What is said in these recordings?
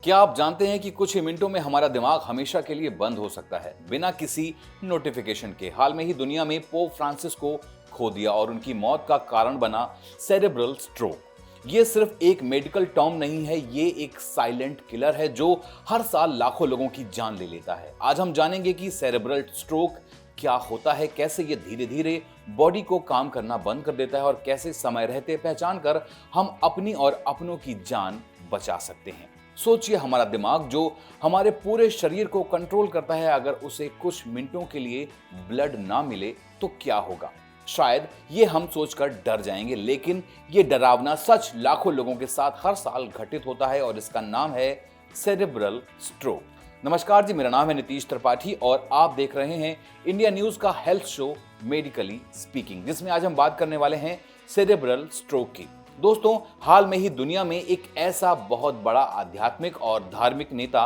क्या आप जानते हैं कि कुछ ही मिनटों में हमारा दिमाग हमेशा के लिए बंद हो सकता है बिना किसी नोटिफिकेशन के। हाल में ही दुनिया में पोप फ्रांसिस को खो दिया और उनकी मौत का कारण बना सेरेब्रल स्ट्रोक। ये सिर्फ एक मेडिकल टर्म नहीं है, ये एक साइलेंट किलर है जो हर साल लाखों लोगों की जान ले लेता है। आज हम जानेंगे कि सेरेब्रल स्ट्रोक क्या होता है, कैसे ये धीरे धीरे बॉडी को काम करना बंद कर देता है और कैसे समय रहते पहचान कर हम अपनी और अपनों की जान बचा सकते हैं। सोचिए, हमारा दिमाग जो हमारे पूरे शरीर को कंट्रोल करता है, अगर उसे कुछ मिनटों के लिए ब्लड ना मिले तो क्या होगा। शायद ये हम सोचकर डर जाएंगे, लेकिन ये डरावना सच लाखों लोगों के साथ हर साल घटित होता है और इसका नाम है सेरेब्रल स्ट्रोक। नमस्कार जी, मेरा नाम है नीतीश त्रिपाठी और आप देख रहे हैं इंडिया न्यूज का हेल्थ शो मेडिकली स्पीकिंग, जिसमें आज हम बात करने वाले हैं सेरेब्रल स्ट्रोक की। दोस्तों, हाल में ही दुनिया में एक ऐसा बहुत बड़ा आध्यात्मिक और धार्मिक नेता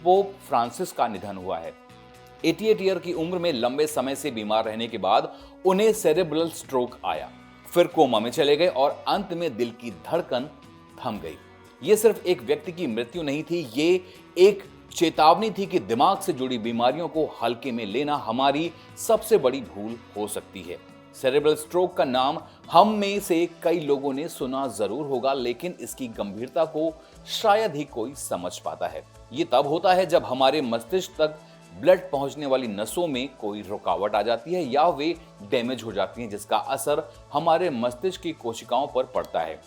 पोप फ्रांसिस का निधन हुआ है। 88 ईयर की उम्र में लंबे समय से बीमार रहने के बाद उन्हें सेरेब्रल स्ट्रोक आया, फिर कोमा में चले गए और अंत में दिल की धड़कन थम गई। ये सिर्फ एक व्यक्ति की मृत्यु नहीं थी, ये एक चेतावनी थी कि दिमाग से जुड़ी बीमारियों को हल्के में लेना हमारी सबसे बड़ी भूल हो सकती है। सेरेब्रल स्ट्रोक का नाम हम में से कई लोगों ने सुना जरूर होगा, लेकिन इसकी गंभीरता को शायद ही कोई समझ पाता है। ये तब होता है जब हमारे मस्तिष्क तक ब्लड पहुंचने वाली नसों में कोई रुकावट आ जाती है या वे डैमेज हो जाती हैं, जिसका असर हमारे मस्तिष्क की कोशिकाओं पर पड़ता है,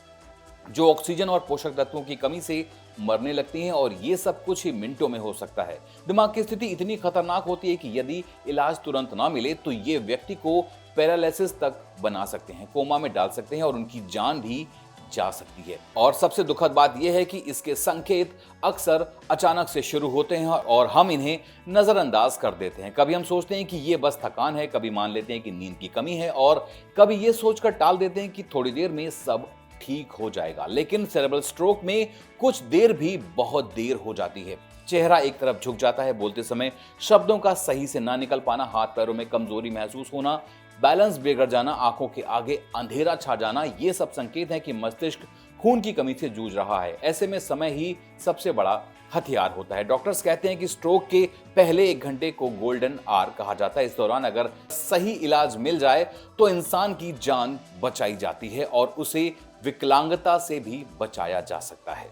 जो ऑक्सीजन और पोषक तत्वों की कमी से मरने लगती हैं, और ये सब कुछ ही मिनटों में हो सकता है। दिमाग की स्थिति इतनी खतरनाक होती है कि यदि इलाज तुरंत ना मिले तो ये व्यक्ति को पैरालिसिस तक बना सकते हैं, कोमा में डाल सकते हैं और उनकी जान भी जा सकती है। और सबसे दुखद बात यह है कि इसके संकेत अक्सर अचानक से शुरू होते हैं और हम इन्हें नजरअंदाज कर देते हैं। कभी हम सोचते हैं कि ये बस थकान है, कभी मान लेते हैं कि नींद की कमी है और कभी ये सोचकर टाल देते हैं कि थोड़ी देर में सब ठीक हो जाएगा। लेकिन सेरेब्रल स्ट्रोक में कुछ देर भी बहुत देर हो जाती है। चेहरा एक तरफ झुक जाता है, बोलते समय शब्दों का सही से ना निकल पाना, हाथ पैरों में कमजोरी महसूस होना, बैलेंस बिगड़ जाना, आंखों के आगे अंधेरा छा जाना, ये सब संकेत हैं कि मस्तिष्क खून की कमी से जूझ रहा है। ऐसे में समय ही सबसे बड़ा हथियार होता है। डॉक्टर्स कहते हैं कि स्ट्रोक के पहले 1 घंटे को गोल्डन आवर कहा जाता है। इस दौरान अगर सही इलाज मिल जाए तो इंसान की जान बचाई जाती है और उसे विकलांगता से भी बचाया जा सकता है।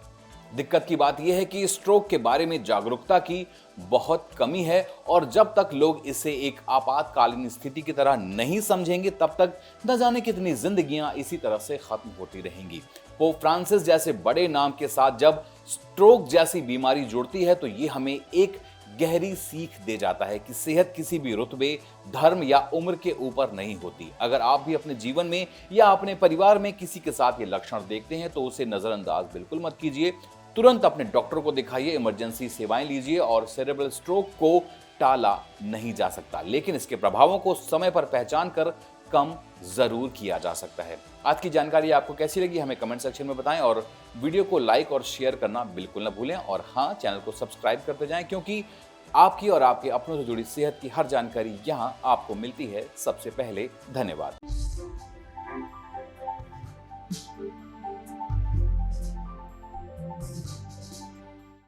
दिक्कत की बात यह है कि स्ट्रोक के बारे में जागरूकता की बहुत कमी है और जब तक लोग इसे एक आपातकालीन स्थिति की तरह नहीं समझेंगे, तब तक न जाने कितनी जिंदगियां इसी तरह से खत्म होती रहेंगी। पोप फ्रांसिस जैसे बड़े नाम के साथ जब स्ट्रोक जैसी बीमारी जुड़ती है तो ये हमें एक गहरी सीख दे जाता है कि सेहत किसी भी रुतबे, धर्म या उम्र के ऊपर नहीं होती। अगर आप भी अपने जीवन में या अपने परिवार में किसी के साथ ये लक्षण देखते हैं तो उसे नजरअंदाज बिल्कुल मत कीजिए। तुरंत अपने डॉक्टर को दिखाइए, इमरजेंसी सेवाएं लीजिए। और सेरेब्रल स्ट्रोक को टाला नहीं जा सकता, लेकिन इसके प्रभावों को समय पर पहचान कर कम जरूर किया जा सकता है। आज की जानकारी आपको कैसी लगी हमें कमेंट सेक्शन में बताएं और वीडियो को लाइक और शेयर करना बिल्कुल ना भूलें। और हाँ, चैनल को सब्सक्राइब करते जाएं, क्योंकि आपकी और आपके अपनों से जुड़ी सेहत की हर जानकारी यहाँ आपको मिलती है सबसे पहले। धन्यवाद।